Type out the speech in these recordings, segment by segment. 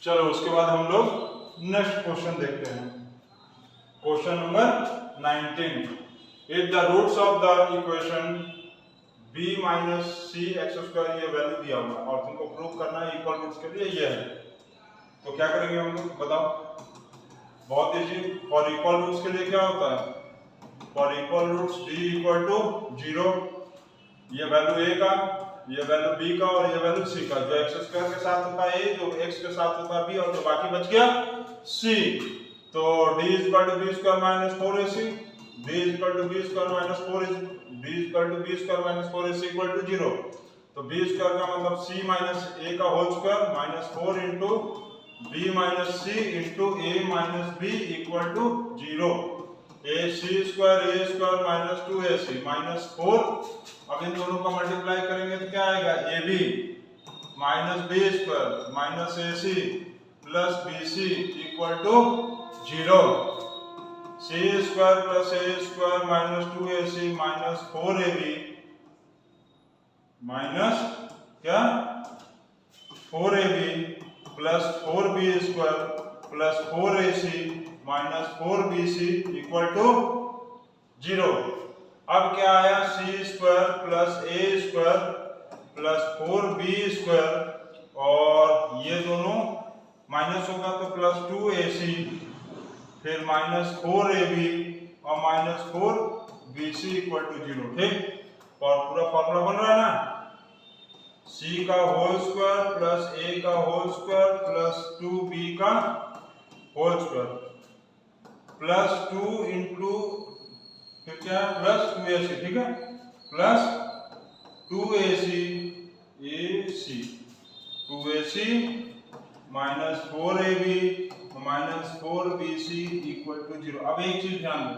चलो उसके बाद हम लोग नेक्स्ट क्वेश्चन देखते हैं। Question number 19, if the roots of the equation b minus C X square, ये वैल्यू दिया हुआ है और तुमको प्रूव करना है इक्वल रूट्स के लिए ये है, तो क्या करेंगे हम लोग बताओ? बहुत इजी। फॉर इक्वल रूट्स के लिए क्या होता है? For equal roots d equal to 0, ये वैल्यू a का, ये वैल्यू b का और ये वैल्यू c का। जो एक्स स्क्वायर के साथ होता है a, जो x के साथ होता है b और जो बाकी बच गया c। तो d equal to b square minus 4ac, d equal to b square minus 4 d equal to b square minus 4ac equal to 0। तो b स्क्वायर का मतलब c माइनस a का whole square minus 4 into b minus c into a minus b equal to 0। ac square minus 2ac minus 4। अब इन दोनों का multiply करेंगे तो क्या आएगा? ab minus b square minus ac plus bc equal to 0। c square plus a square minus 2ac minus 4ab minus क्या 4ab plus 4b square plus 4ac minus 4bc equal to 0। अब क्या आया? c square plus a square plus 4b square और ये दोनों minus होगा तो plus 2ac, फिर माइनस 4ab और माइनस 4bc इक्वल टू 0। ठीक, और पूरा फॉर्मूला बन रहा है ना? c का होल स्क्वायर प्लस a का होल स्क्वायर प्लस 2b का होल स्क्वायर प्लस 2 इंटू फिर क्या है? Plus 2ac। ठीक है, plus 2ac minus 4ab minus 4bc equal to 0। अब एक चीज ध्यान दो,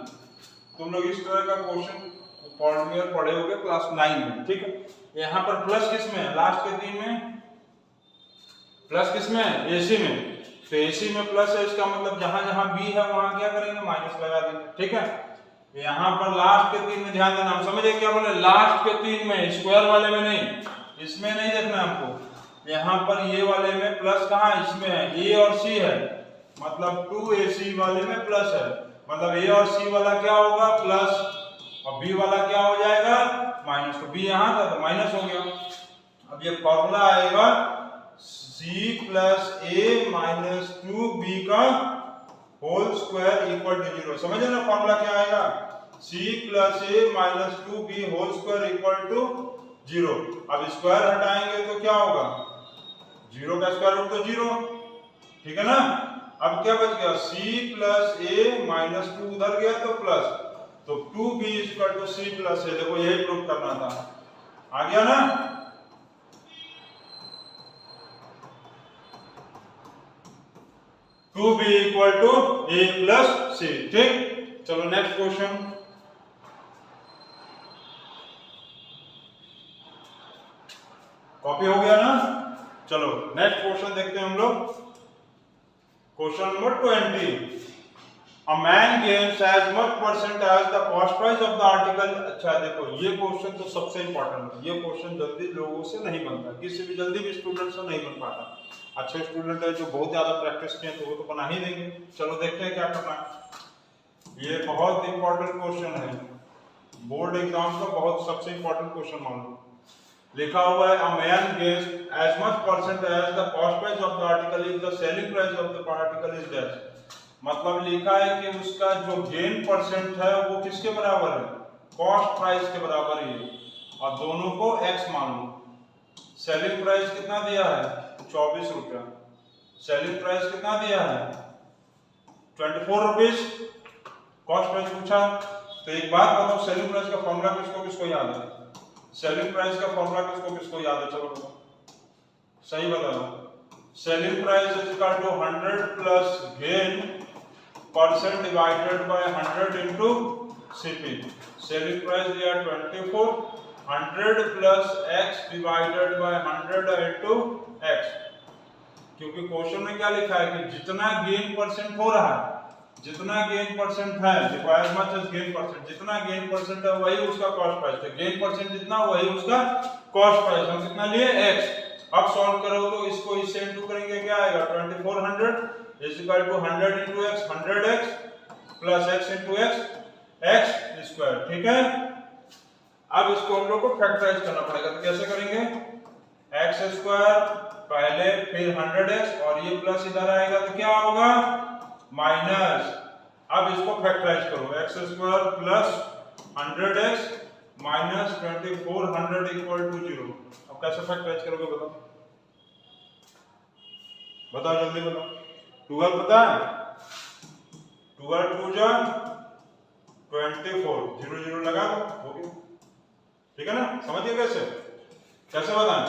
तुम लोग इस तरह का क्वेश्चन फॉर्मूला पढ़े होगे क्लास 9 में। ठीक है, यहाँ पर प्लस किस में है? लास्ट के 3 में प्लस किस में है? ac में। तो ac में प्लस है, इसका मतलब जहां जहां b है वहां क्या करेंगे? माइनस लगा देंगे। ठीक है, यहाँ पर लास्ट के 3 में ध्यान देना। हम समझे क्या बोले? लास्ट के 3 में, स्क्वायर वाले में नहीं, इसमें नहीं देखना हमको। यहाँ पर ये वाले में प्लस कहाँ? इसमें है, a और c है, मतलब 2ac वाले में प्लस है, मतलब a और c वाला क्या होगा? प्लस, और b वाला क्या हो जाएगा? माइनस। तो b यहाँ था तो माइनस हो गया। अब ये फॉर्मूला आएगा c plus a minus 2b का होल स्क्वायर इक्वल टू 0। समझे ना फॉर्मूला क्या आएगा? c plus a minus 2b whole square equal to 0। अब स्क्वायर हटाएंगे तो क्या होगा? 0 का स्क्वायर रूट तो 0। ठीक है ना? अब क्या बच गया? c प्लस a माइनस 2 उधर गया तो प्लस, तो 2b equal to c plus a। देखो यही प्रूफ करना था, आ गया ना? Two B equal to a plus c। ठीक, चलो नेक्स्ट क्वेश्चन। कॉपी हो गया ना? चलो नेक्स्ट क्वेश्चन देखते हैं हम लोग। Question number 20, A man gains as much percent as the cost price of the article। अच्छा देखो, ये क्वेश्चन तो सबसे इंपॉर्टेंट है। ये क्वेश्चन जल्दी लोगों से नहीं बनता, किसी भी जल्दी भी स्टूडेंट से नहीं बन पाता। अच्छे स्टूडेंट है जो बहुत ज्यादा प्रैक्टिस किए तो वो तो बना ही देंगे। चलो देखते हैं क्या करना है। ये बहुत इंपॉर्टेंट क्वेश्चन है, बोर्ड एग्जाम्स का बहुत सबसे इंपॉर्टेंट क्वेश्चन मान लो। लिखा हुआ है, A man gains as much percent as the cost price of the article if the selling price of the article is dash। मतलब लिखा है कि उसका जो गेन परसेंट है वो किसके बराबर है? कॉस्ट प्राइस के बराबर है, और दोनों को x मान लो। सेलिंग प्राइस कितना दिया है? 24 रुपया। सेलिंग प्राइस कितना दिया है? 24 रुपीज। कॉस्ट प्राइस पूछा, तो एक बात बताओ, सेलिंग प्राइस का फॉर्मूला किसको किसको याद है? सेलिंग प्राइस का फॉर्मूला किसको किसको याद है? चलो बताओ, सही बताओ। Selling price is equal to 100 plus gain percent divided by 100 into CP. Selling price दिया 24, 100 plus x divided by 100 into x। क्योंकि क्वेश्चन में क्या लिखा है कि जितना गेन परसेंट हो रहा है, जितना गेन परसेंट है, देखो as much as gain percent, जितना गेन परसेंट है वही उसका कॉस्ट प्राइस है। गेन परसेंट जितना वही उसका कॉस्ट प्राइस। हम कितना लिए? x। अब सॉल्व करो तो इसको इससे इनटू करेंगे क्या आएगा? 2400 is equal to 100 into X 100x plus x into x square. ठीक है, अब इसको हम लोग को फैक्टराइज करना पड़ेगा। तो कैसे करेंगे, x स्क्वायर पहले, फिर 100x और ये प्लस इधर आएगा तो क्या होगा माइनस। अब इसको फैक्टराइज करो, x square plus 100x minus 2400 equal to 0। अब कैसे फैक्टराइज करोगे बताओ, बताओ जल्दी बताओ। 12 पता है, 12 2 जा 24, 0 0 लगा दो, हो गया। ठीक है ना, समझिए कैसे कैसे बताएं।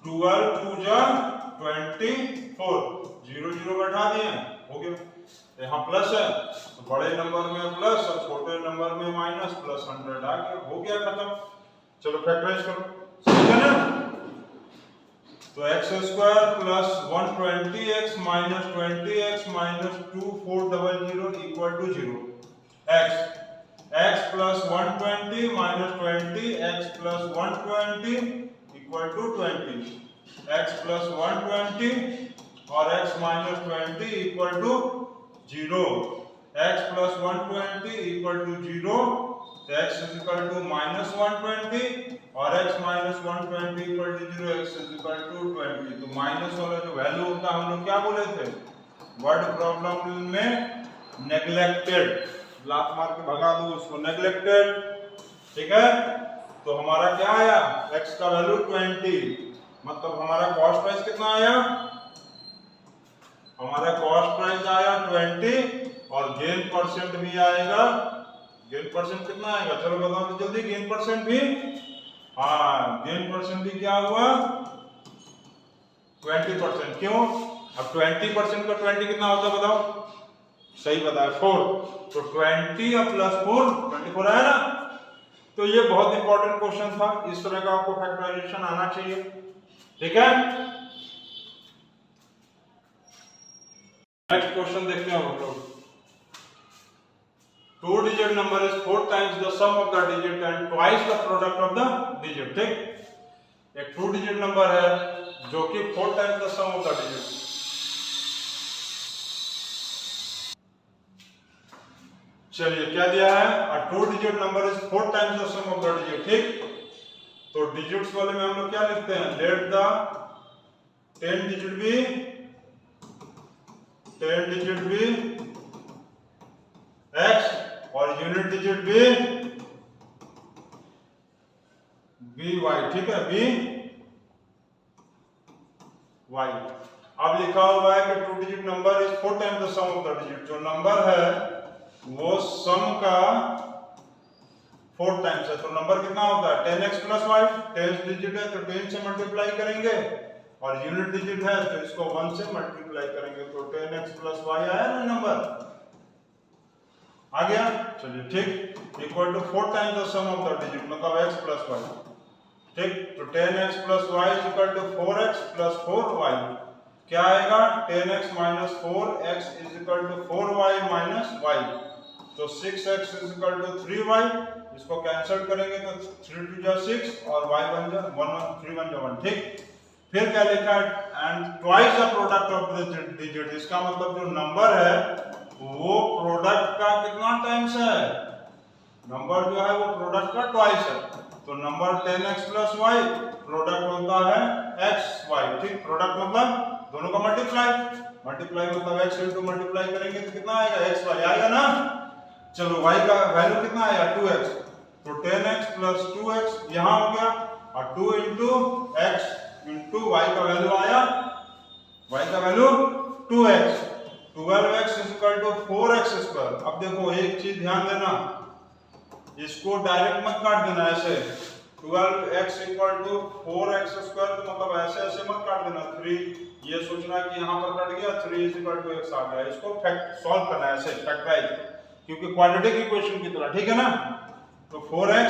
12 2 जा 24, 0 0 बैठा दिए, हो गया। यहाँ प्लस है तो बड़े नंबर में प्लस और छोटे नंबर में माइनस, प्लस 100 आ गया, हो गया खत्म। चलो फैक्टराइज करो, समझ गए ना। तो x square plus 120x minus 20x minus 2400 equal to 0। x plus 120 minus 20 x plus 120 equal to 20, x plus 120 और x minus 20 equal to 0, x plus 120 equal to 0, x is equal to minus 120 और x minus 120 equal to 0, x is equal to 20। तो minus वाला जो value होता है हम लोग क्या बोले थे वर्ड प्रॉब्लम में, नेग्लेक्टेड। लात मार के भगा दो उसको, नेग्लेक्टेड। ठीक है, तो हमारा क्या आया, x का वैल्यू 20, मतलब हमारा कॉस्ट प्राइस कितना आया, हमारा कॉस्ट प्राइस आया 20 और गेन परसेंट भी आएगा। गेन परसेंट कितना आएगा, चलो बताओ तो जल्दी। गेन परसेंट भी, हाँ गेन परसेंट भी क्या हुआ 20%। क्यों, अब 20% का 20 कितना होता है बताओ, सही बताया 4, तो 20 और प्लस 4 24 आया ना। तो ये बहुत इंपॉर्टेंट क्वेश्चन था, इस तरह का आपको फैक्टराइजेशन आना चाहिए। ठीक है, नेक्स्ट क्वेश्चन देखते हैं हम लोग। 2 digit number is 4 times the sum of the digit and twice the product of the digit। ठीक, एक 2 digit नंबर है जो कि 4 times the sum of the digit। चलिए क्या दिया है, a 2 digit number is 4 times the sum of the digit। ठीक, तो डिजिट्स वाले में हम लोग क्या लिखते हैं, let the 10 digit be 10 digit भी x और यूनिट डिजिट भी y। ठीक है, भी y। अब लिखा हुआ है कि 2 digit number is 4 times the sum of the digit. जो नंबर है वो सम का 4 टाइम्स है, तो नंबर कितना होता है 10x प्लस y। 10 डिजिट है तो 10 से मल्टीप्लाई करेंगे और यूनिट डिजिट है तो इसको 1 से मल्टीप्लाई करेंगे, तो 10x प्लस y आया ना नंबर, आ गया। चलिए ठीक, equal to 4 times the sum of the digit, मतलब x प्लस y। ठीक, तो 10x plus y is equal to 4x plus 4y। क्या आएगा, 10x minus 4x is equal to 4y minus y, तो 6x is equal to 3y। इसको cancel करेंगे तो 3 2 जा 6 और y बन जा 1 1 3 1 जा 1। ठीक, फिर क्या लिखा है, and twice the product of the digit. इसका मतलब जो नंबर है वो प्रोडक्ट का कितना टाइम्स है, नंबर जो है वो प्रोडक्ट का ट्वाइस है, तो number 10x plus y product होता है xy। ठीक, प्रोडक्ट मतलब दोनों का मल्टीप्लाई, मल्टीप्लाई मतलब x इंटू मल्टीप्लाई करेंगे तो कितना आएगा xy आएगा ना। चलो y का वैल्यू कितना आया 2x, तो 10x प्लस 2x यहाँ हो गया और 2 इंटू x इंटू y का वैल्यू आया, y का value 2x, 12x is equal to 4x square. अब देखो एक चीज ध्यान देना, इसको डायरेक्ट मत काट देना ऐसे, 12x equal to 4x square, तो मतलब ऐसे ऐसे मत काट देना 3, ये सोचना कि यहाँ पर कट गया 3 इज इक्वल टू x आ गया। इसको सॉल्व करना है ऐसे फैक्टराइज, क्योंकि क्वाड्रेटिक इक्वेशन की तरह। ठीक है ना, तो 4x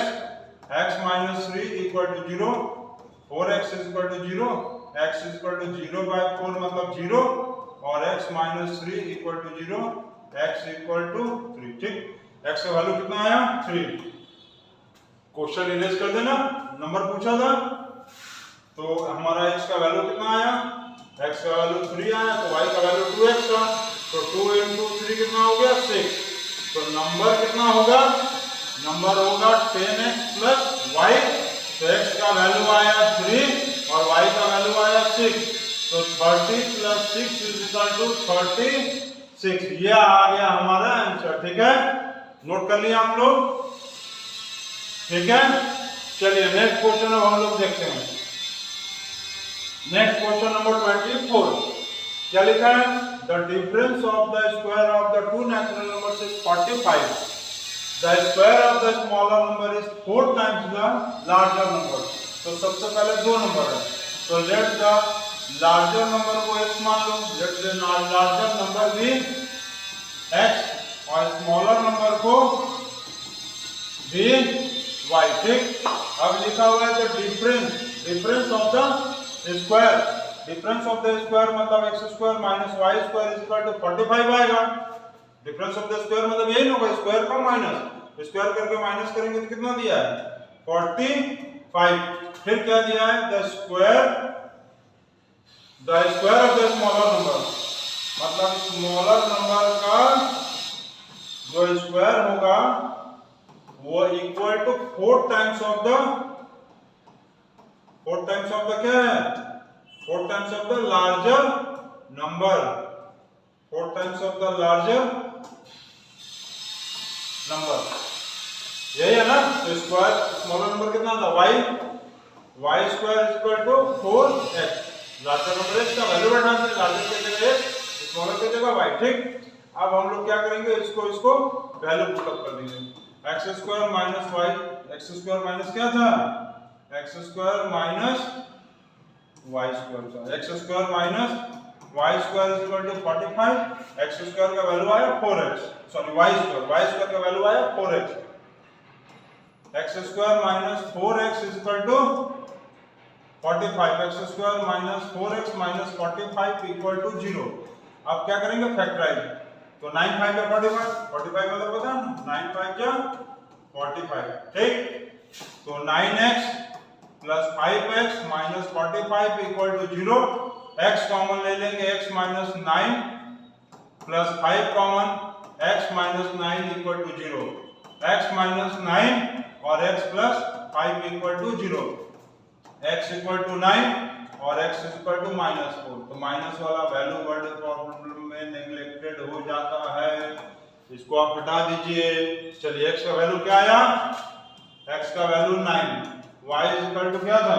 x minus 3 equal to 0, 4x is equal to 0, x is equal to 0 by 4 मतलब 0 और x minus 3 equal to 0, x equal to 3। ठीक, x का वैल्यू कितना आया 3। क्वेश्चन इरेज कर देना, नंबर पूछा था तो हमारा x का वैल्यू कितना आया x का वैल्यू 3 आया तो y का वैल्यू 2x था, तो 2 into 3 कितना हो गया 6। तो नंबर कितना होगा, नंबर होगा 10x plus y। तो x का वैल्यू आया 3 और y का वैल्यू आया 6, तो 30 plus 6 is equal to 36। ये आ गया हमारा आंसर। ठीक है, नोट कर लिया हम लोग। ठीक है, चलिए नेक्स्ट क्वेश्चन अब हम लोग देखते हैं। नेक्स्ट क्वेश्चन नंबर 24, क्या लिखा है, the difference of the square of the to natural numbers is 45। The square of the smaller number is 4 times the larger number. तो सबसे पहले दो नंबर है, तो लेट द लार्जर नंबर को x मान लो, लेट द लार्जर नंबर भी x और स्मॉलर नंबर को भी y। ठीक, अब लिखा हुआ है the difference of the square, difference of the square मतलब x square minus y square is equal to 45 आएगा। डिफरेंस ऑफ द स्क्वायर मतलब यही होगा, स्क्वायर का माइनस, स्क्वायर करके माइनस करेंगे तो कितना दिया है 45। फिर क्या दिया है, the square of the smaller number मतलब स्मॉलर नंबर का जो स्क्वायर होगा वो equal to 4 times of the क्या है, 4 times of the larger number, 4 times of the larger number, यही है ना। तो स्क्वायर स्मॉलर नंबर कितना था y square is equal to 4x। Larger number x का वैल्यू बैठा दें, लार्जर की जगह x, स्मॉलर की जगह y। ठीक, अब हम लोग क्या करेंगे, इसको वैल्यू पुटअप कर देंगे। x square minus y, x square minus क्या था, x square minus y square था, x square minus y square is equal to 45। x square का वैल्यू आया 4x, सॉरी y स्क्वायर का वैल्यू आया 4x। x square minus 4x is equal to 45, x square minus 4x minus 45 equal to 0। अब क्या करेंगे, factorise, तो 9 5 या 45 मतलब पता है ना, 9 5 या 45। ठीक, तो 9x plus 5x minus 45 equal to 0। x common ले लेंगे, x minus 9 plus 5 common, x minus 9 equal to 0। x minus 9 और x plus 5 equal to 0। x equal to 9 और x इक्वल टू माइनस 4। तो माइनस वाला वैल्यू वर्ड प्रॉब्लम में neglected हो जाता है, इसको आप हटा दीजिए। चलिए x का वैल्यू क्या आया, x का वैल्यू 9, y इक्वल टू क्या था,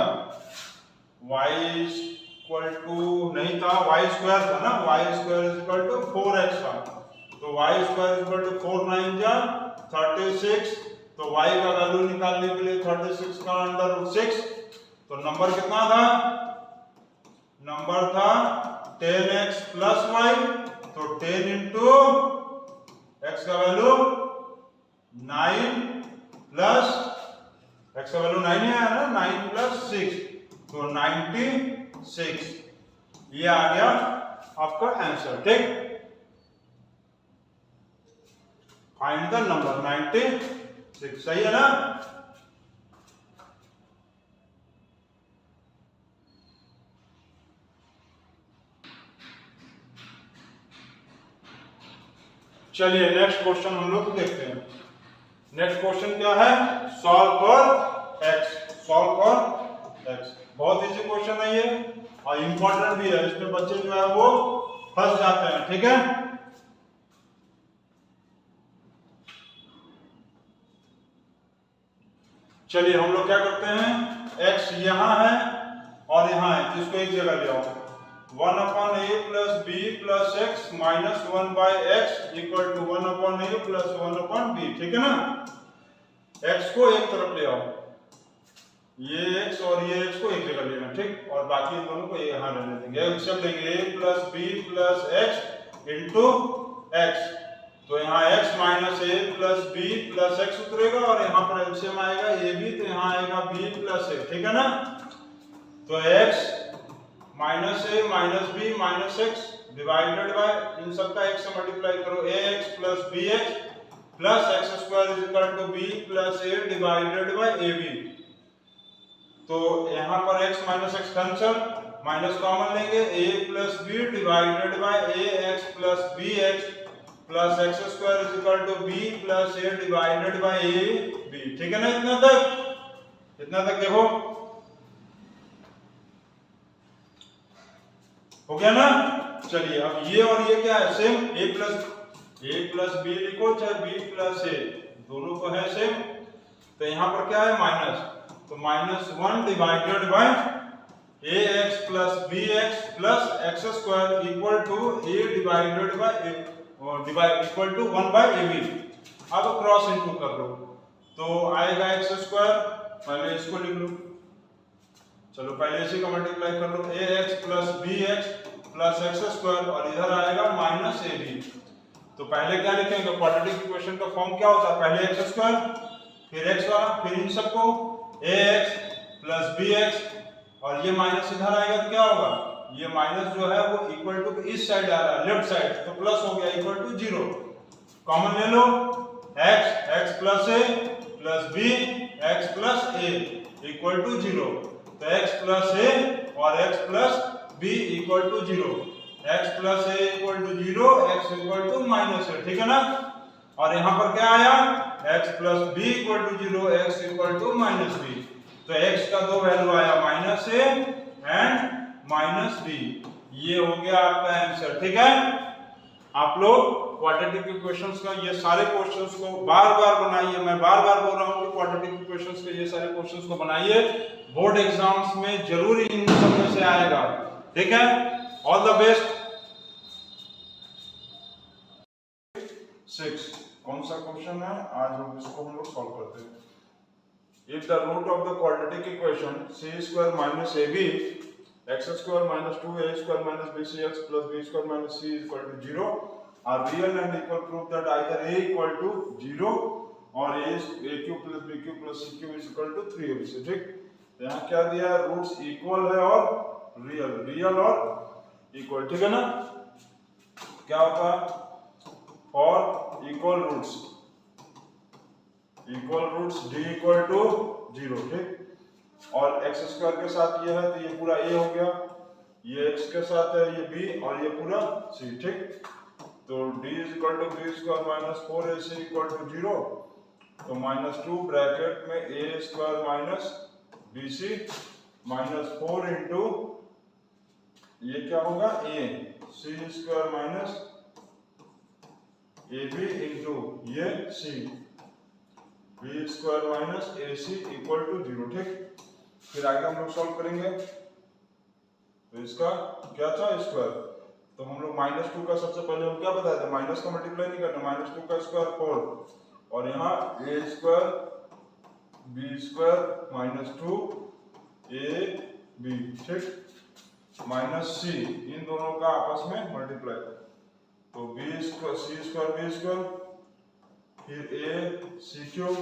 y इक्वल टू नहीं था, y स्क्वायर था ना, y square equal to 4x था। तो y स्क्वायर इक्वल टू 4 9 जा 36। तो y का वैल्यू निकालने के लिए 36 का अंडर रूट 6, तो नंबर कितना था, नंबर था 10x प्लस y। तो 10 इंटू x का वैल्यू 9 प्लस x का वैल्यू 9 है ना, 9 प्लस 6, तो 96। ये आ गया आपका आंसर। ठीक, फाइंड द नंबर 96, सही है ना। चलिए नेक्स्ट क्वेश्चन हम लोग देखते हैं। नेक्स्ट क्वेश्चन क्या है, solve for x, solve for x। बहुत इजी क्वेश्चन है ये और इंपॉर्टेंट भी है, इसमें बच्चे जो है वो फंस जाते हैं। ठीक है, चलिए हम लोग क्या करते हैं, x यहां है और यहां है, तो इसको एक जगह ले आओ। 1 upon a plus b plus x minus 1 by x equal to 1 upon a plus 1 upon b। ठीक है ना, x को एक तरफ ले आओ, ये x और ये x को एक जगह लेना। ठीक, और बाकी इन दोनों को यहां रहने देंगे। सब देंगे a plus b plus x into x, तो यहाँ x minus a plus b plus x उतरेगा और यहाँ पर एलसीएम आएगा a b, तो यहाँ आएगा b प्लस a। ठीक है ना, तो x minus a minus b minus x divided by, इन सबका x से मल्टीप्लाई करो, ax plus bx plus x square is equal to b plus a divided by ab। तो यहाँ पर x माइनस x कैंसिल, माइनस कॉमन लेंगे, a plus B divided by A x plus B x plus x square is equal to B plus A divided by A B. ठीक है ना? इतना तक देखो हो गया ना? चलिए अब ये और ये क्या है? सेम, ए प्लस बी लिखो चाहे बी प्लस ए, दोनों तो है सेम। तो यहाँ पर क्या है? माइनस, तो minus 1 divided by A x plus B x plus x square equal to a divided by a equal to 1 by A b. अब क्रॉस इनटू कर लो तो आएगा एक्स स्क्वायर, पहले इसको लिख लो, चलो पहले इसी का मल्टीप्लाई कर लो, A x plus B x plus x square और इधर आएगा माइनस ए बी। तो पहले क्या लिखेंगे? क्वाड्रेटिक इक्वेशन का फॉर्म क्या होता है? पहले एक्स स्क्वायर फिर एक्स वाला, फिर इन सबको ए एक्स प्लस बी एक्स और ये माइनस इधर आएगा तो क्या होगा? ये माइनस जो है वो इक्वल टू इस साइड आ रहा है, लेफ्ट साइड, तो प्लस हो गया इक्वल टू 0। कॉमन ले लो, X plus A plus B x plus A equal to 0। तो x प्लस ए और x plus B equal to 0, x plus A equal to 0, x equal to minus A. ठीक है ना? और यहाँ पर क्या आया? x plus B equal to 0, x equal to minus B. तो x का दो वैल्यू आया, minus A and minus B. ये हो गया आपका आंसर। ठीक है? आप लोग क्वाड्रेटिक इक्वेशंस का ये सारे क्वेश्चंस को बार बार बनाइए। मैं बार बार बोल रहा हूँ कि क्वाड्रेटिक इक्वेशंस के ये सारे क्वेश्चंस को बनाइए, बोर्ड एग्जाम्स में जरूर इन सब में से आएगा। ठीक है? All the best. 6 कौन सा क्वेश्चन है आज? हम इसको हम लोग सॉल्व करते हैं। If the root of the quadratic equation c square minus a b x square minus 2 a square minus b c x plus b square minus c equal to 0 are real and equal, proof that either a equal to 0 और a cube plus b cube plus c cube is equal to 3ab से। ठीक, यहाँ क्या दिया है? Roots equal है और real और इक्वल। ठीक है ना? क्या होता है? For equal roots d equal to 0। ठीक, और एक्स स्क्वायर के साथ ये है तो ये पूरा a हो गया, ये x के साथ है ये b और ये पूरा c। ठीक, तो d is equal to b square minus 4ac equal to 0, तो माइनस 2 ब्रैकेट में a square minus bc minus 4 into ये क्या होगा? a c square minus ab into ये c b square minus ac equal to 0। ठीक, फिर आगे हम लोग सॉल्व करेंगे। तो इसका क्या था? स्क्वायर। तो हम लोग -2 का सबसे पहले हम क्या बताए थे? माइनस का मल्टीप्लाई नहीं करना, -2 का स्क्वायर 4 और यहाँ a square b square minus 2 a b। ठीक, माइनस c, इन दोनों का आपस में मल्टीप्लाई, तो b square c square b square फिर a c क्यूब,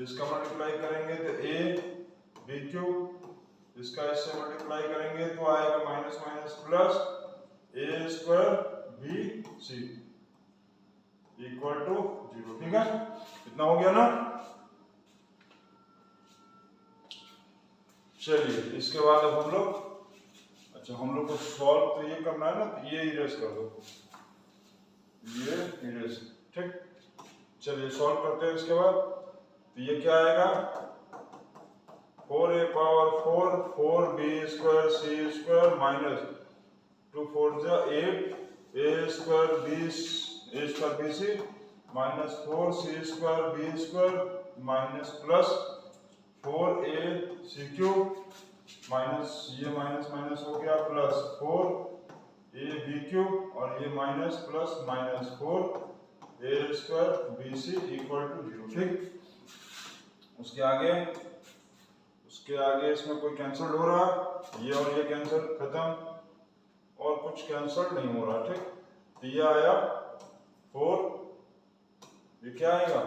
इसका मल्टीप्लाई करेंगे तो a b क्यूब, इसका इससे मल्टीप्लाई करेंगे तो आएगा minus minus plus a square b c equal to 0। ठीक है? इतना हो गया ना? चलिए इसके बाद अब हम लोग, अच्छा हम लोग को सॉल्व तो ये करना है ना, तो ये इरेज कर दो, ये इरेज। ठीक, चलिए सॉल्व करते हैं। इसके बाद तो ये क्या आएगा? 4a power 4 4b square c square minus 2 4 जा 8 a square b c minus 4 c square b square minus plus 4a c cube minus ये माइनस माइनस हो गया प्लस 4a b क्यूब और ये minus plus minus 4a square b c equal to 0। ठीक, उसके आगे इसमें कोई कैंसिल हो रहा, ये और ये कैंसिल, खत्म, और कुछ कैंसिल नहीं हो रहा। ठीक, तो ये आया 4, ये क्या आएगा?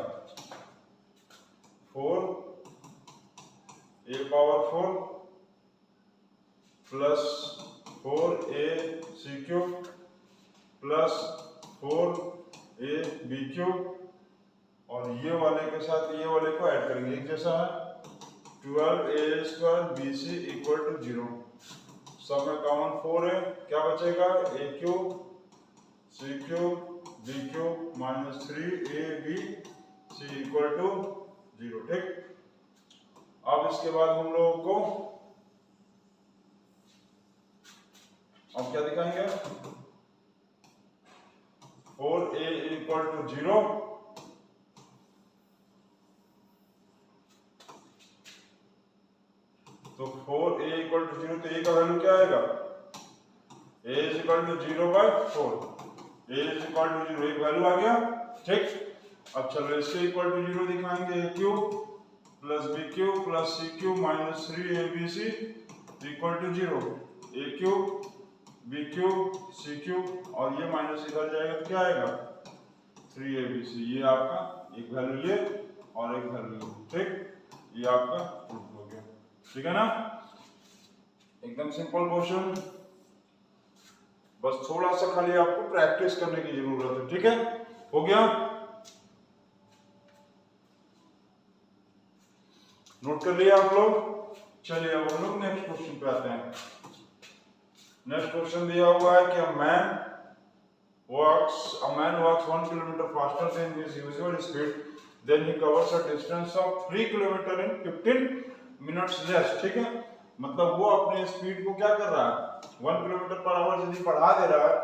4 a power 4 plus 4a c cube plus 4a b cube और ये वाले के साथ ये वाले को ऐड करेंगे, एक जैसा है, 12a square bc equal to 0। सब में कॉमन 4 है, क्या बचेगा A cube C cube B cube minus 3ab C equal to 0। ठीक, अब इसके बाद हम लोगों को अब क्या दिखाएंगे, 4a इक्वल टू 0, तो 4a इक्वल टू 0, तो a का वैल्यू क्या आएगा, a is equal to 0 by 4, a is equal to 0 एक वैल्यू आ गया। ठीक, अब चलो इसके इक्वल टू 0 दिखाएंगे, a cube plus b cube plus c cube minus 3abc equal to 0, a cube B cube C cube और ये माइनस इधर जाएगा तो क्या आएगा 3abc, ये आपका एक वैल्यू ये और एक वैल्यू। ठीक, ये आपका प्रूफ हो गया। ठीक है ना, एकदम सिंपल क्वेश्चन, बस थोड़ा सा खाली आपको प्रैक्टिस करने की जरूरत है। ठीक है, हो गया, नोट कर लिया आप लोग। चलिए अब हम लोग नेक्स्ट क्वेश्चन पे आते हैं। नेक्स्ट क्वेश्चन दिया हुआ है कि a man walks 1 kilometer faster than his usual speed, then he covers a distance of 3 kilometer in 15 minutes less। ठीक है, मतलब वो अपने स्पीड को क्या कर रहा है, 1 किलोमीटर पर आवर यदि बढ़ा दे रहा है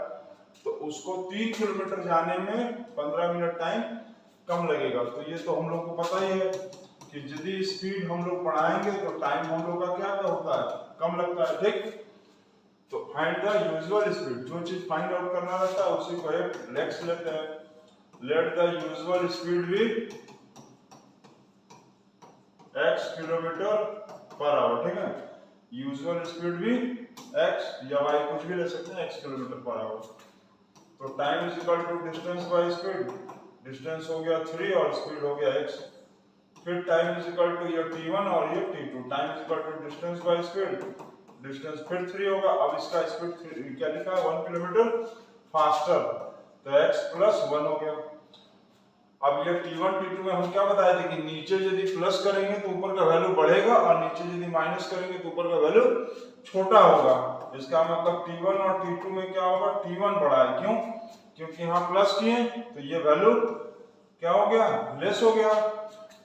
तो उसको 3 किलोमीटर जाने में 15 मिनट टाइम कम लगेगा। तो ये तो हम लोग को पता ही है कि यदि स्पीड हम लोग बढ़ाएंगे तो टाइम हम लोग का क्या होता है, कम लगता है। ठीक, तो फाइंड द यूजुअल स्पीड, जो चीज फाइंड आउट करना रहता है उसी को एक लेट्स लेते हैं। Let the usual speed be x kilometre per hour. ठीक है, यूजुअल स्पीड भी x या y कुछ भी ले सकते हैं, x किलोमीटर पर आवर। तो time is equal to distance by speed, distance हो गया 3 और स्पीड हो गया x, फिर टाइम इज इक्वल टू ये t1 और ये t2, time is equal to distance by speed, distance फिर 3 होगा। अब इसका स्पीड क्या लिखा है 1 किलोमीटर फास्टर, तो x प्लस 1 हो गया। अब ये t1 t2 में हम क्या बताए थे कि नीचे यदि प्लस करेंगे तो ऊपर का वैल्यू बढ़ेगा और नीचे यदि माइनस करेंगे तो ऊपर का वैल्यू छोटा होगा। इसका मतलब t1 और t2 में क्या होगा, t1 बड़ा है, क्यों, क्योंकि यहाँ प्लस किए तो ये वैल्यू क्या हो गया, लेस हो गया।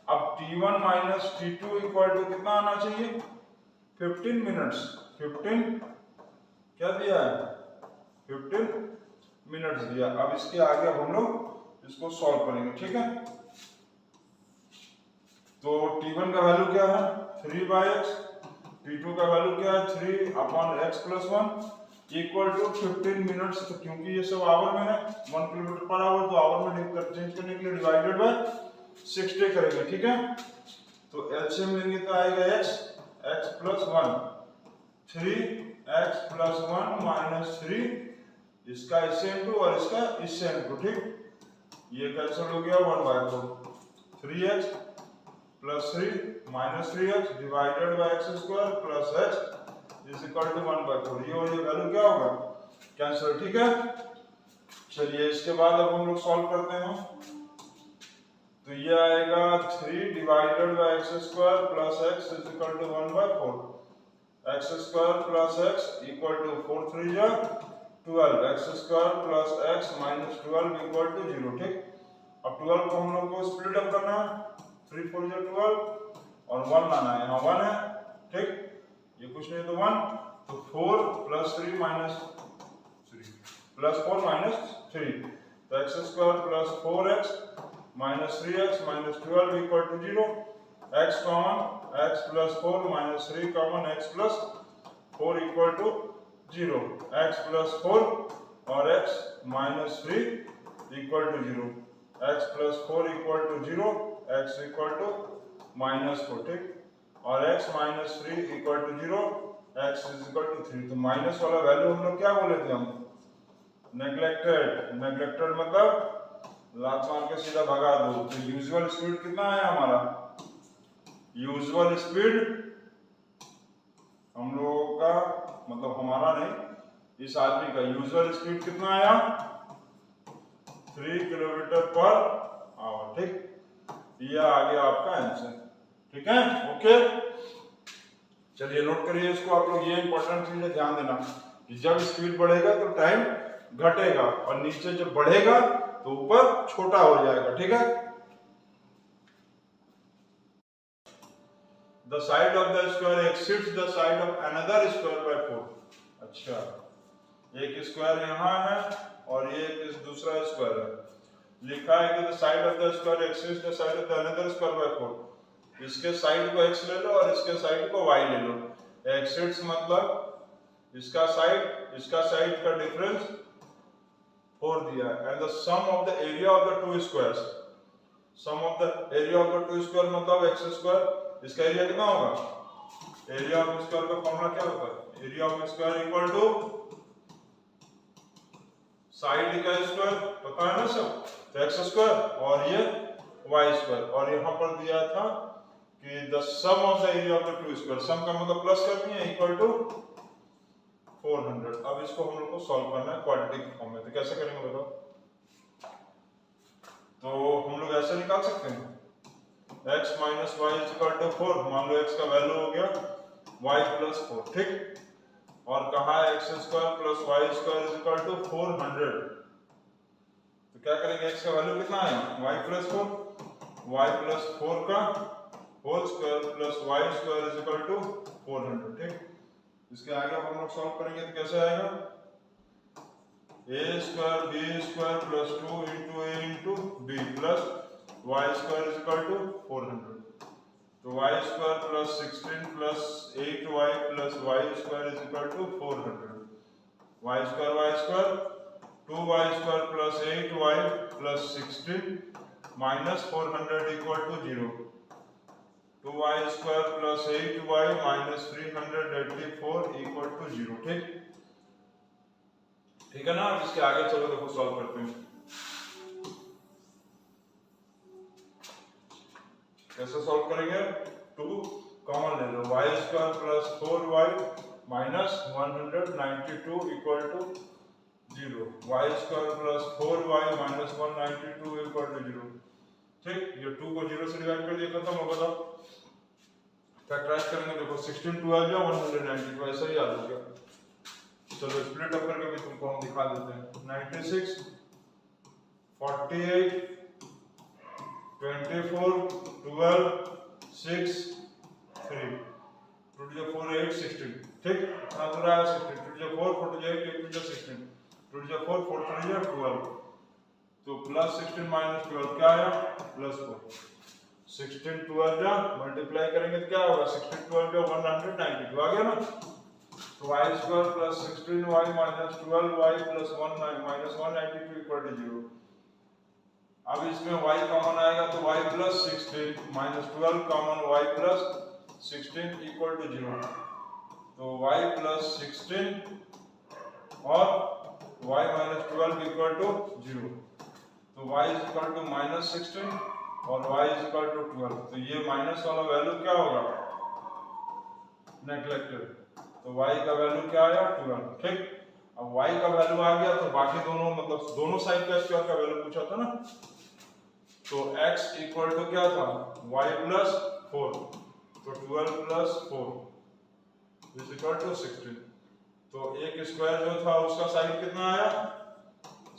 अब t1 minus t2 equal to कितना आना चाहिए, 15 मिनट्स, 15 क्या दिया है 15 मिनट्स दिया। अब इसके आगे हम लोग इसको सॉल्व करेंगे। ठीक है, तो t1 का वैल्यू क्या है 3/x, t2 का वैल्यू क्या है 3/x plus 1 equal to 15 minutes. तो क्योंकि ये सब आवर में है 1 किलोमीटर पर आवर, तो आवर में चेंज करने के लिए डिवाइडेड बाय 60 करेंगे। ठीक है, तो एलसीएम लेंगे तो आएगा x plus 1, 3x plus 1 minus 3, इसका इससे इनटू और इसका इससे इनटू। ठीक, ये कैंसिल हो गया 1/4, 3x plus 3 minus 3x divided by x square plus x is equal to 1/4। ये और ये वैल्यू क्या होगा, कैंसिल। ठीक है, चलिए इसके बाद अब हम लोग सॉल्व करते हैं। तो ये आएगा 3 divided by x square plus x is equal to 1/4, x square plus x equal to 4 3 जा 12, x square plus x minus 12 equal to 0। ठीक, अब 12 को हम लोग को स्प्लिट अप करना है, 3 4 जा 12 और 1 लाना है, यहाँ 1 है। ठीक, ये कुछ नहीं तो 1, तो 4 प्लस 3 माइनस 3 प्लस 4 माइनस 3, तो x square plus 4x minus 3x minus 12 equal to 0, x common x plus 4 minus 3 common x plus 4 equal to 0, x plus 4 और x minus 3 equal to 0, x plus 4 equal to 0, x equal to minus 4। ठीक, और x minus 3 equal to 0, x is equal to 3। तो minus वाला value हम लोग क्या बोले थे, हम नेग्लेक्टेड, नेग्लेक्टेड मतलब लात मार के सीधा भगा दो। तो यूजुअल स्पीड कितना है हमारा, यूजुअल स्पीड हम लोगों का मतलब हमारा नहीं, इस आदमी का यूजुअल स्पीड कितना आया 3 किलोमीटर पर आवर। ठीक, ये आ गया आपका आंसर। ठीक है, ओके, चलिए नोट करिए इसको आप लोग, ये इंपॉर्टेंट चीज है, ध्यान देना कि जब स्पीड बढ़ेगा तो टाइम घटेगा और नीचे जब बढ़ेगा तो ऊपर छोटा हो जाएगा, ठीक है। The side of the square exceeds the side of another square by 4। अच्छा, एक स्क्वायर यहाँ है और ये एक दूसरा स्क्वायर है। लिखा है कि the side of the square exceeds the side of the another square by 4। इसके साइड को x ले लो और इसके साइड को y ले लो। एक्सीड्स मतलब इसका साइड का डिफरेंस 4 दिया है। And the sum of the area of the two squares, sum of the area of the two square मतलब x स्क्वायर, इसका एरिया कितना होगा? एरिया ऑफ स्क्वायर का फॉर्मूला क्या होता है? Area of square equal to side का स्क्वायर, पता है ना सब, तो x स्क्वायर और ये y स्क्वायर। और यहां पर दिया था कि the sum of the area of the two square, sum का मतलब प्लस करनी है, इक्वल टू 400। अब इसको हम लोग को सॉल्व करना है क्वाड्रेटिक फॉर्म में, तो कैसे करेंगे बताओ? तो हम लोग ऐसे निकाल सकते हैं x minus y is equal to 4। मान लो x का वैल्यू हो गया y प्लस 4, ठीक। और कहा है x square plus y square is equal to 400। तो क्या करेंगे, x का वैल्यू कितना है? y प्लस 4, y प्लस 4 का whole square plus y square is equal to 400, ठीक। इसके आगे अब हम लोग सॉल्व करेंगे तो कैसे आएगा? a square b square plus 2 into a into b plus y square is equal to 400। तो y square plus 16 plus 8y plus y square is equal to 400। y square 2y square plus 8y plus 16 minus 400 equal to 0। 2y square plus 8y minus 384 equal to 0, ठीक। ठीक है ना। इसके आगे चलो देखो solve करते हैं। कैसे सॉल्व करेंगे? 2 कॉमन ले लो, y square plus 4y minus 192 equal to 0। y square plus 4y minus 192 equal to 0, ठीक। ये 2 को 0 से डिवाइड कर दिया, खत्म हो गया। फैक्टराइज करेंगे, देखो 16 12 या 192, ऐसा ही याद हो गया। चलो स्प्लिट अप करके भी तुमको हम दिखा देते हैं। 96 48 24 12 6 3 2 to 4 8 16, ठीक। इतना दूर आया 16, 2 to 4 4 to 8 8 to 16, 2 to 4 4 3 12। तो प्लस 16 माइनस 12 क्या आया? प्लस 4। 16 12 जा मल्टीप्लाई करेंगे तो क्या होगा? 16 12 जा 192 आ गया ना। तो y square plus 16y minus 12y plus 1 minus 192 equal to 0। अब इसमें y कॉमन आएगा तो y plus 16 minus 12 common y plus 16 equal to 0। तो y प्लस 16 और y माइनस 12 इक्वल टू 0। तो y is equal to minus 16 और y is equal to 12। तो ये माइनस वाला वैल्यू क्या होगा? नेग्लेक्टेड। तो y का वैल्यू क्या आया? 12, ठीक। अब y का वैल्यू आ गया तो बाकी दोनों मतलब दोनों साइड का स्क्वायर का वैल्यू पूछा था ना। तो x इक्वल टू क्या था? y plus 4। तो 12 प्लस 4 इज इक्वल टू 16। तो एक स्क्वायर जो था उसका साइड कितना आया?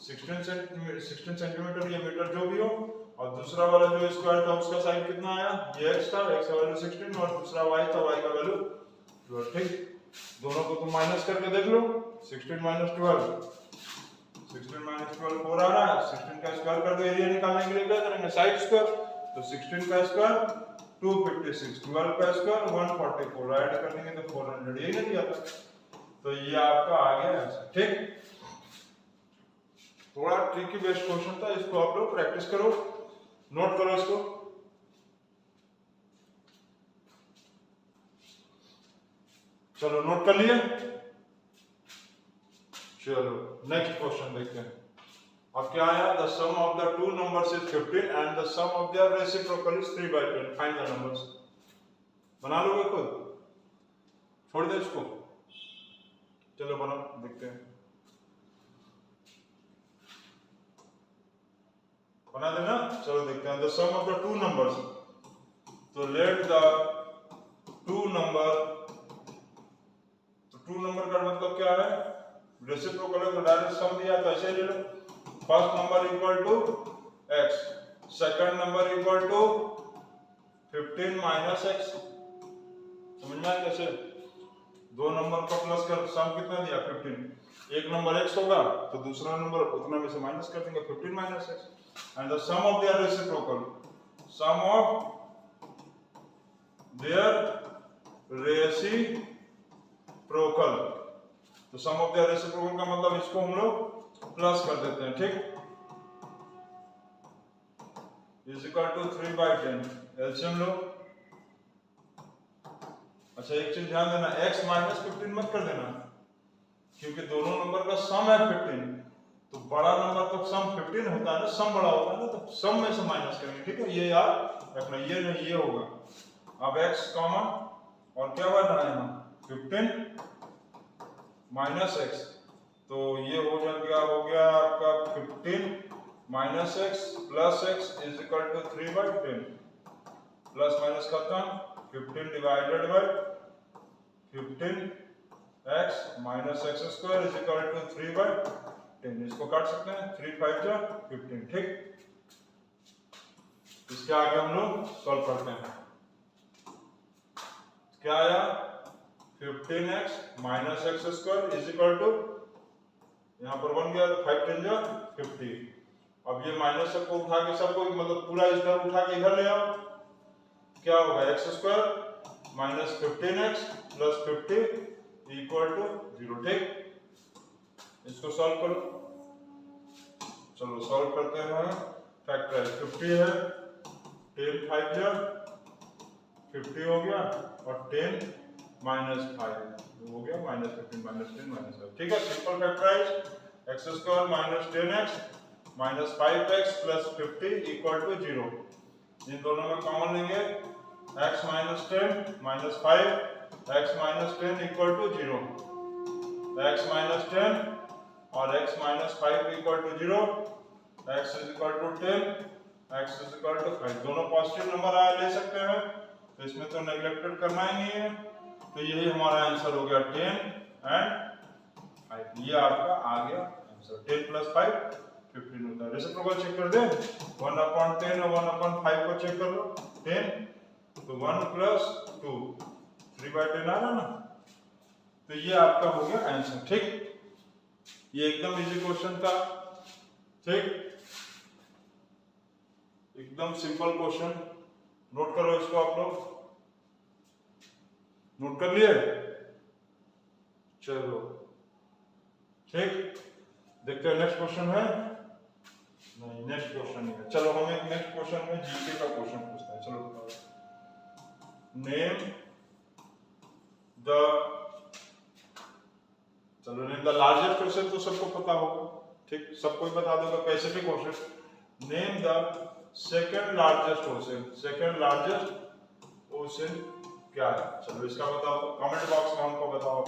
16 सेंटीमीटर या मीटर जो भी हो। और दूसरा वाला जो स्क्वायर था उसका साइड कितना आया? ये x था, x का वैल्यू 16 और दूसरा y था, y का वैल्यू 12, ठीक। दोनों को तुम माइनस करके देख लो। 16 माइनस 12 4 आ रहा है। 16 का स्क्वायर कर दो, एरिया निकालने के लिए क्या करेंगे? Side square. तो 16 का स्क्वायर 256, 12 का स्क्वायर 144, ऐड कर देंगे तो 400, यही नहीं दिया था। तो ये आपका आ गया आंसर, ठीक। थोड़ा ट्रिकी बेस्ड क्वेश्चन था, इसको आप लोग प्रैक्टिस करो, नोट करो इसको। चलो नोट कर लिए। चलो नेक्स्ट क्वेश्चन देखते हैं। अब क्या आया? The sum of the two numbers is 15 and the sum of their reciprocal is 3/10। Find the numbers. बना लोगे खुद? छोड़ दे इसको। चलो बनाओ, देखते हैं। बना देना। चलो देखते हैं। The sum of the two numbers. तो let the two number two number का मतलब क्या है, रेसिप्रोकल है तो डायरेक्ट सम दिया तो ऐसे ले लो, first number equal to x, second number equal to 15 minus x, समझ में आया कैसे, दो नंबर को प्लस कर सम कितना दिया 15, एक नंबर x होगा तो दूसरा नंबर उतना में से माइनस कर देंगे 15 minus x, and the sum of their reciprocal, sum of their reciprocal, तो सम ऑफ देयर रेसिप्रोकल का मतलब इसको हम लोग प्लस कर देते हैं, ठीक, इज इक्वल टू 3/10, एलसीएम लो। अच्छा एक चीज ध्यान देना, x माइनस 15 मत कर देना, क्योंकि दोनों नंबर का सम है 15, तो बड़ा नंबर तो सम 15 होता है ना, सम बड़ा होता है ना, तो सम में से माइनस करेंगे, ठीक है, ये याद रखना, ये नहीं ये होगा। अब x कॉमन और क्या बन रहा है यहाँ 15 माइनस x, तो ये हो गया आपका 15 minus x plus x is equal to 3/10, plus minus खत्म, 15 divided by 15x minus x square is equal to 3/10, इसको काट सकते हैं, 3 5 जा 15, ठीक, इसके आगे हम लोग सॉल्व करते हैं, क्या आया 15x minus x square is equal to, यहाँ पर बन गया तो 5 10 जा 50, अब ये माइनस सबको उठा के सबको मतलब पूरा इधर उठा के इधर ले आओ, क्या होगा x square minus 15x plus 50 equal to 0, ठीक, इसको सॉल्व करो, चलो सॉल्व करते हैं, फैक्टराइज 50 है, 10 5 जा 50 हो गया और 10 माइनस 5 हो गया माइनस 15 माइनस 10 माइनस 5, ठीक है, simple factorise, x square minus 10x minus 5x plus 50 equal to 0, इन दोनों में कॉमन लेंगे, x minus 10 minus 5 x minus 10 equal to 0, x minus 10 और x minus 5 equal to 0, x is equal to 10 x is equal to 5, दोनों positive number आया ले सकते हैं, तो इसमें तो नेग्लेक्टेड करना ही नहीं है, तो यही हमारा आंसर हो गया 10 एंड 5, ये आपका आ गया आंसर, 10 प्लस 5 15 होता है, रेसिप्रोकल चेक कर दे, 1/10 और 1/5 को चेक कर लो, 10 तो 1 प्लस 2 3/10 आ रहा ना, तो ये आपका हो गया आंसर, ठीक, ये एकदम इजी क्वेश्चन था, ठीक, एकदम सिंपल क्वेश्चन, नोट करो इसको, आप लोग नोट कर लिए, चलो ठीक, देखते हैं नेक्स्ट क्वेश्चन है, नहीं नेक्स्ट क्वेश्चन नहीं है, चलो हम एक नेक्स्ट क्वेश्चन में जीके का क्वेश्चन पूछते हैं, चलो बताओ, नेम द, चलो नेम द लार्जेस्ट क्वेश्चन तो सबको पता होगा, ठीक, सबको ही बता दोगे, Pacific ocean, name the second largest ocean, second largest ocean क्या है, चलो इसका बताओ, कमेंट बॉक्स में हमको बताओ,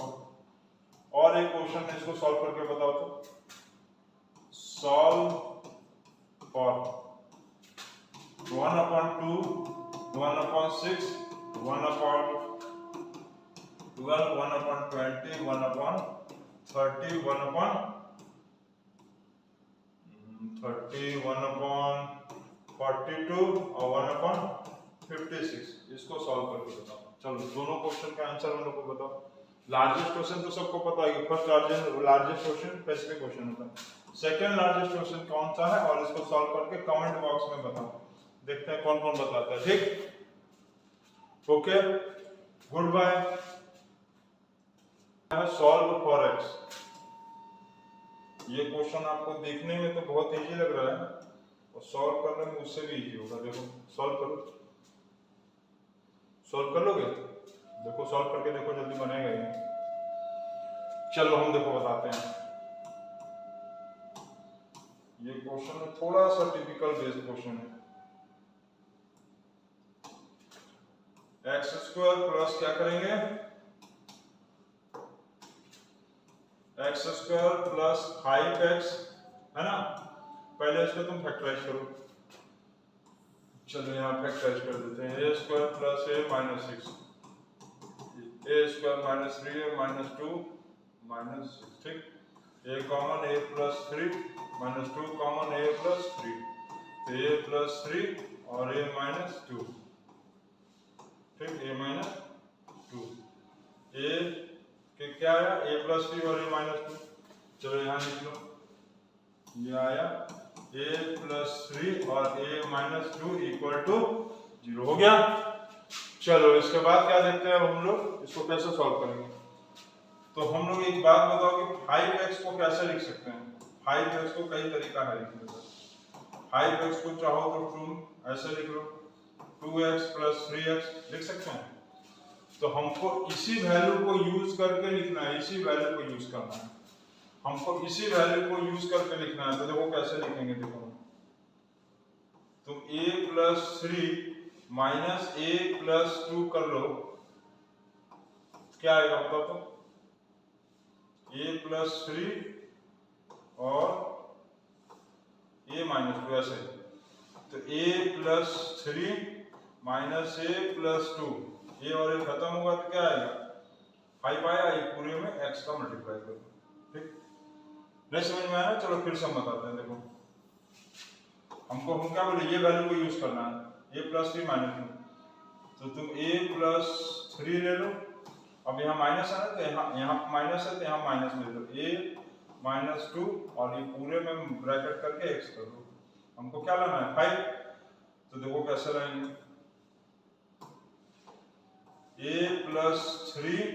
और एक क्वेश्चन है इसको सॉल्व करके बताओ, तो solve for 1/2 1/6 1/12 1/20 1/30 1/30 1/42 और 1/56, इसको सॉल्व करके बताओ, चलो दोनों क्वेश्चन का आंसर हम लोग को बताओ, लार्जेस्ट क्वेश्चन तो सबको पता है, first largest question specific question होता है, सेकंड लार्जेस्ट क्वेश्चन कौन सा है, और इसको सॉल्व करके कमेंट बॉक्स में बताओ, देखते हैं कौन कौन बताता है, ठीक, okay, good bye. Solve for x, ये क्वेश्चन आपको देखने में तो बहुत इजी लग रहा है और सॉल्व करने में उससे भी इजी होगा, देखो सॉल्व करो, सॉल्व कर लोगे, देखो सॉल्व करके देखो जल्दी बनेगा ही, चलो हम देखो बताते हैं, ये क्वेश्चन थोड़ा सा टिपिकल बेस्ड क्वेश्चन है, एक्स स्क्वायर प्लस क्या करेंगे, एक्स स्क्वायर प्लस 5x है ना, पहले इसको तुम फैक्टराइज करो, चलो यहाँ फैक्टराइज कर देते हैं, a square plus a minus 6 A square minus 3a minus 2 minus 6, ठीक। A common a plus 3 minus 2 common a plus 3, तो a प्लस 3 और a माइनस 2, ठीक, a माइनस 2, a के क्या आया a प्लस 3 और a माइनस 2, चलो यहाँ लिख लो, ये आया a प्लस 3 और a माइनस 2 इक्वल टू 0 हो गया। चलो इसके बाद क्या देखते हैं हम लोग, इसको कैसे सॉल्व करेंगे। तो हम लोग एक बात बताओ कि 5x को कैसे लिख सकते हैं। 5x को कई तरीका है लिखने का। 5x को चाहो तो तुम ऐसे लिख लो, 2x प्लस 3x लिख सकते हैं। तो हमको इसी वैल्यू को यूज करके लिखना है, इसी वैल्यू को यूज करना है, हमको इसी वैल्यू को यूज करके लिखना है। तो देखो कैसे लिखेंगे, देखो तुम a plus 3 minus a plus 2 कर लो, क्या आएगा बताओ तो, a प्लस 3 और a माइनस 2 ऐसे, तो a plus 3 minus a plus 2, a और a खत्म होगा तो क्या आएगा 5 आया, ये पूरे में x का मल्टीप्लाई करो, ठीक। नहीं समझ में आया, चलो फिर से हम बताते हैं। देखो हमको हम क्या बोले, ये वैल्यू को यूज करना है, a प्लस 3 माइनस 2, तो तुम a प्लस 3 ले लो, अब यहाँ माइनस है ना, तो यहाँ माइनस है तो यहाँ माइनस ले लो, a माइनस 2 और ये पूरे में ब्रैकेट करके x कर दो। हमको क्या लाना है 5, तो देखो कैसे लाएंगे, a plus 3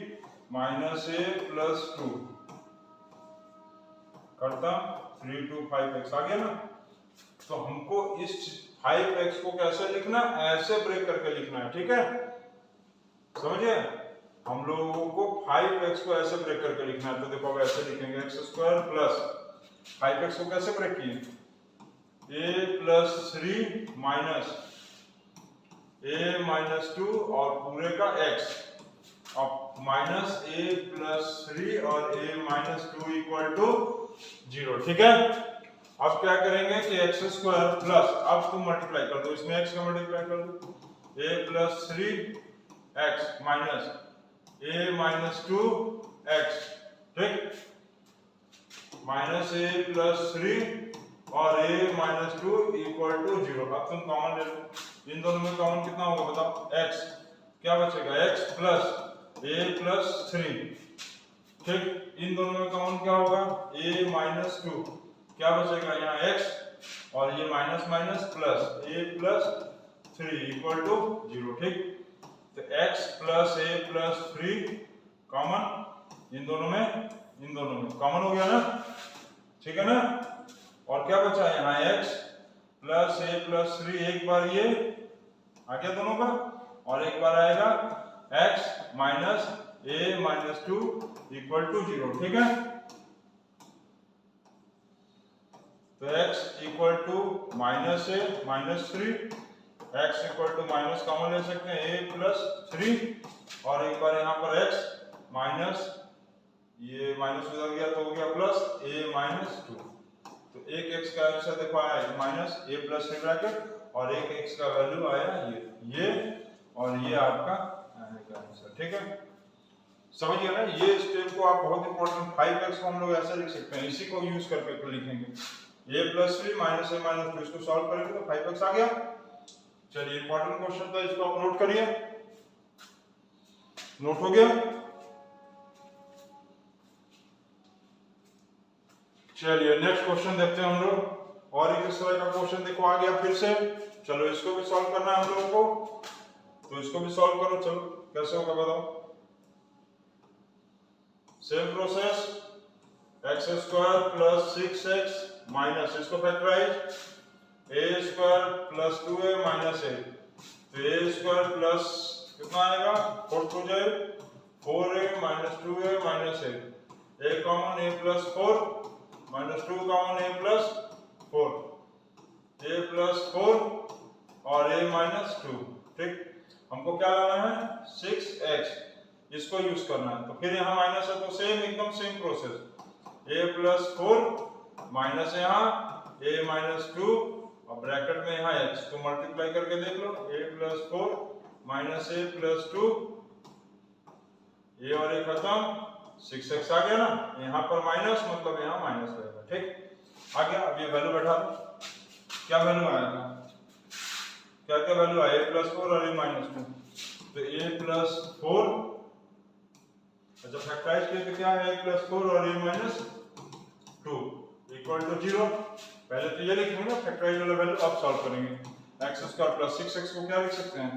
minus a plus 2 करता 3 2 5x आ गया ना। तो हमको इस 5x को कैसे लिखना, ऐसे ब्रेक करके लिखना है, ठीक है, समझिए। हम लोगों को 5x को ऐसे ब्रेक करके लिखना है। तो देखो अब ऐसे लिखेंगे, x स्क्वायर प्लस 5x को कैसे ब्रेक किए, a plus 3 minus a minus 2 और पूरे का x, अब माइनस a प्लस 3 और a माइनस 2 इक्वल टू 0, ठीक है। अब क्या करेंगे कि x स्क्वायर प्लस, अब तुम मल्टीप्लाई कर दो, इसमें x का मल्टीप्लाई कर दो, a plus 3x minus a minus 2x, ठीक, माइनस a प्लस 3 और a माइनस 2 इक्वल टू 0। अब तुम कॉमन ले लो, इन दोनों में कॉमन कितना होगा बताओ, x, क्या बचेगा x प्लस a प्लस 3, ठीक, इन दोनों में कॉमन क्या होगा a माइनस 2, क्या बचेगा यहाँ x और ये minus minus plus a plus 3 equal to 0, ठीक। तो x plus a plus 3 common, इन दोनों में कॉमन हो गया ना, ठीक है ना। और क्या बचा यहाँ x प्लस a प्लस 3, एक बार ये आ गया दोनों का, और एक बार आएगा x minus a minus 2 equal to 0, ठीक है। तो x equal to minus a minus 3, x equal to minus common ले सकते हैं a प्लस 3, और एक बार यहाँ पर x माइनस, ये माइनस उधर गया तो हो गया प्लस a माइनस 2। तो एक x का आंसर देखो आया माइनस a प्लस 3 ब्रैकेट, और एक x का वैल्यू आया ये और ये आपका आंसर, ठीक है, समझिए ना। ये स्टेप को आप बहुत इंपॉर्टेंट, 5x को हम लोग ऐसे लिख सकते हैं, इसी को यूज करके लिखेंगे, a plus 3 minus a minus 2, इसको सॉल्व करेंगे तो 5x आ गया। चलिए इंपॉर्टेंट क्वेश्चन था, इसको आप नोट करिए, नोट हो गया। चलिए नेक्स्ट क्वेश्चन देखते हैं हम लोग, और एक इस तरह का क्वेश्चन देखो आ गया फिर से, चलो इसको भी सॉल्व करना है हम लोगों को, तो इसको भी सॉल्व करो, चलो कैसे होगा बताओ। Same process, x square plus 6x minus, इसको factorise, a square plus 2a minus a, तो a स्क्वायर प्लस कितना आएगा 4 हो जाए 4a minus 2a minus a common a plus 4 minus 2 common a plus 4, a plus 4 और a minus 2, ठीक। हमको क्या लाना है 6x, इसको यूज करना है। तो फिर यहाँ माइनस है तो सेम एकदम same process, a plus 4 minus यहाँ a माइनस 2 और ब्रैकेट में यहाँ x, तो मल्टीप्लाई करके देख लो, a plus 4 minus a plus 2 ये और ये खत्म, 6x आ गया ना, यहाँ पर माइनस मतलब यहाँ माइनस रहेगा। ठीक, आ गया। अब ये वैल्यू बैठा दो, क्या वैल्यू आएगा, क्या क्या वैल्यू आया, a+4 और a-2, तो a+4, अच्छा फैक्टराइज किया तो क्या है, a+4 और a-2 इक्वल टू 0। पहले तो ये लिखेंगे ना फैक्टराइज वाला वैल्यू, अब सॉल्व करेंगे। x² + 6x को क्या लिख सकते हैं,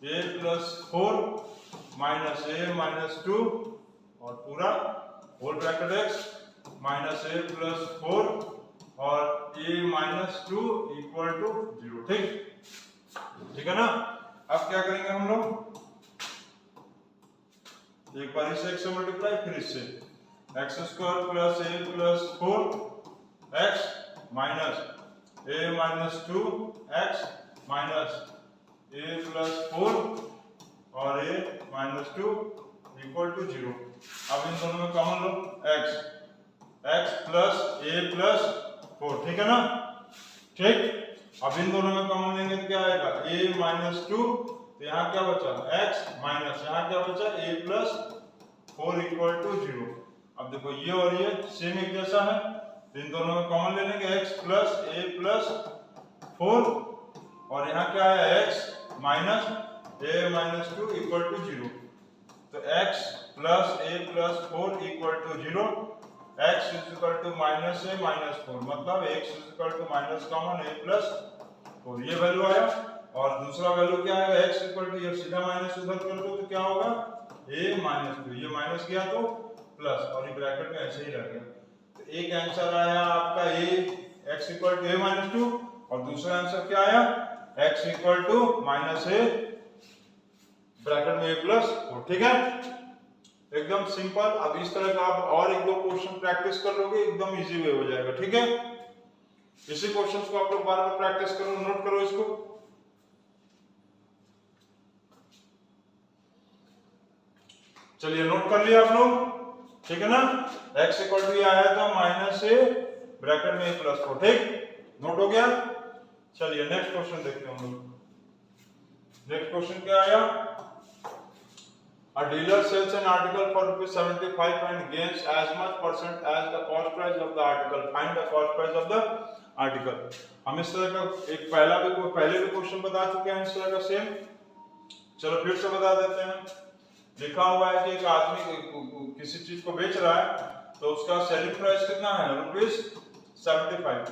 a+4 - a-2 और पूरा होल ब्रैकेट x -a+4 और a-2 इक्वल टू 0। ठीक है ना। अब क्या करेंगे हम लोग, एक बार इसे x से मल्टीप्लाई, फिर इससे x² + a+4 x minus a-2 x minus a+4 और a-2 इक्वल टू 0। अब इन दोनों में कॉमन लो, x + a+4, ठीक है ना। ठीक, अब इन दोनों में कॉमन लेंगे तो क्या आएगा, a-2, तो यहाँ क्या बचा, x माइनस यहाँ क्या बचा, a+4 इक्वल टू 0। अब देखो ये और ये सेम एक जैसा है, तो इन दोनों में कॉमन ले लेंगे, x + a+4 और यहाँ क्या है, x minus a-2 equal to 0। तो x + a+4 equal to 0, x equal to -a-4 मतलब x equal to minus common a+4, ये वैल्यू आया। और दूसरा वैल्यू क्या है, x इक्वल टू, ये सीधा माइनस उधर कर दो तो क्या होगा, a-2, ये माइनस किया तो प्लस और ये ब्रैकेट में ऐसे ही रह गया। तो एक आंसर आया आपका x इक्वल टू a-2 और दूसरा आंसर क्या आया, x equal to -a bracket में a+4। ठीक है, एकदम सिंपल। अब इस तरह का आप और एक दो क्वेश्चन प्रैक्टिस कर लोगे, एकदम इजी वे हो जाएगा। ठीक है, इसी क्वेश्चंस को आप लोग बार बार प्रैक्टिस करो, नोट करो इसको। चलिए नोट कर लिया आप लोग, ठीक है ना। x इक्वल टू आया था -a ब्रैकेट में a+4, ठीक, नोट हो गया। चलिए नेक्स्ट क्वेश्चन देखते हैं हम लोग। नेक्स्ट क्वेश्चन क्या आया, A dealer sells an article for ₹75 and gains as much % as the cost price of the article. Find the cost price of the article. हम इस तरह का एक पहले भी क्वेश्चन बता चुके हैं इस तरह का सेम। चलो फिर से बता देते हैं। लिखा हुआ है कि एक आदमी किसी चीज को बेच रहा है तो उसका सेलिंग प्राइस कितना है, ₹75।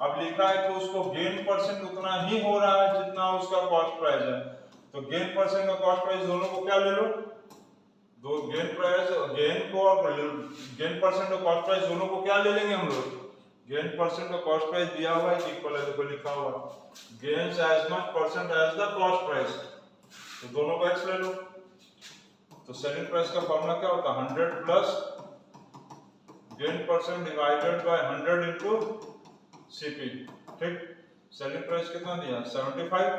अब लिखा है कि उसको गेन % उतना ही हो रहा है जितना उसका कॉस्ट प्राइस है। तो गेन % और कॉस्ट प्राइस दोनों को क्या ले लो, दो गेन प्राइस, गेन को और गेन % और कॉस्ट प्राइस दोनों को क्या ले लेंगे हम लोग, गेन % और कॉस्ट प्राइस दिया हुआ है इक्वल है, देखो लिखा हुआ gains as much % as the cost price, तो दोनों को x ले लो। तो सेलिंग प्राइस का फॉर्मूला क्या होता है, 100 plus gain % divided by 100 into CP. ठीक, सेलिंग प्राइस कितना दिया, 75,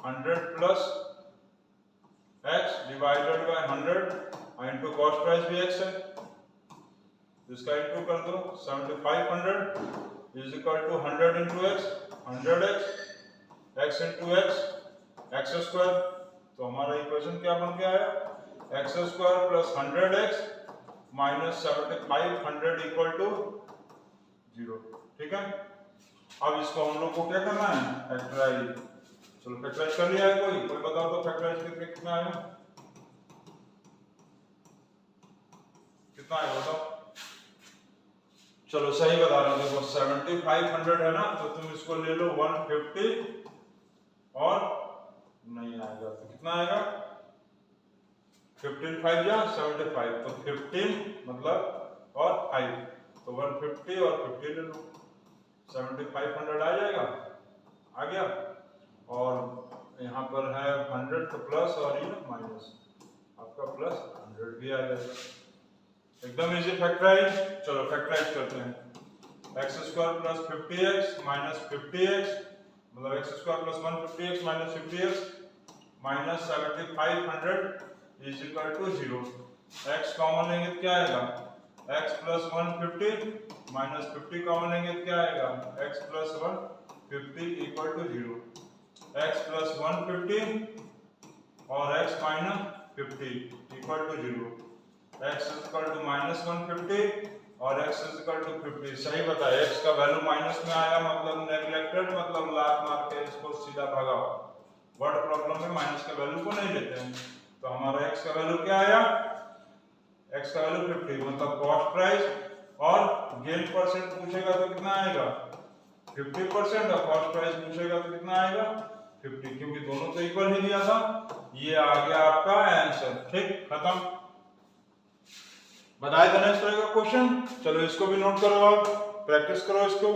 100 plus x divided by 100 into cost price भी x है, इसका इनटू कर दो, 7500 is equal to 100 into x, 100x, x into x square. तो हमारा इक्वेशन क्या बन गया है, x square plus 100x minus 7500 equal to 0। ठीक है, अब इसको हम लोग को क्या करना है, फैक्टराइज। चलो फैक्टराइज कर लिया है, कोई बताओ तो फैक्टराइज करके कितना आया, कितना आया बताओ। चलो सही बता रहा हूं, देखो 7500 है ना, तो तुम इसको ले लो 150 और नहीं आएगा तो कितना आएगा, 15 5 या 75, तो 15 मतलब और 5, तो 150 और 50 ले लो, 7500 आ जाएगा, आ गया। और यहाँ पर है 100 तो प्लस और ये माइनस, आपका प्लस 100 भी आ जाएगा, एकदम इजी फैक्टराइज। चलो फैक्टराइज करते हैं, x square plus 50x minus 50x मतलब x square plus 150x minus 50x minus 7500 is equal to 0। x common लेंगे तो क्या आएगा, x प्लस 150 माइनस 50 कॉमन लेंगे तो क्या आएगा, x plus 150 equal to 0। x plus 150 और x minus 50 equal to 0, x equal to -150 और x इक्वल टू 50। सही बताया, x का वैल्यू माइनस में आया मतलब नेग्लेक्टेड, मतलब लात मार के इसको सीधा भगाओ। वर्ड प्रॉब्लम में माइनस के वैल्यू को नहीं लेते हैं। तो हमारा x का वैल्यू क्या आया, x का वैल्यू 50, मतलब कॉस्ट प्राइस और गेन परसेंट पूछेगा तो कितना आएगा 50%, और कॉस्ट प्राइस पूछेगा तो कितना आएगा 50, क्योंकि दोनों तो इक्वल ही दिया था। ये आ गया आपका आंसर। ठीक, खत्म। बताए था नेक्स्ट रहेगा क्वेश्चन। चलो इसको भी नोट करो, आप प्रैक्टिस करो इसको।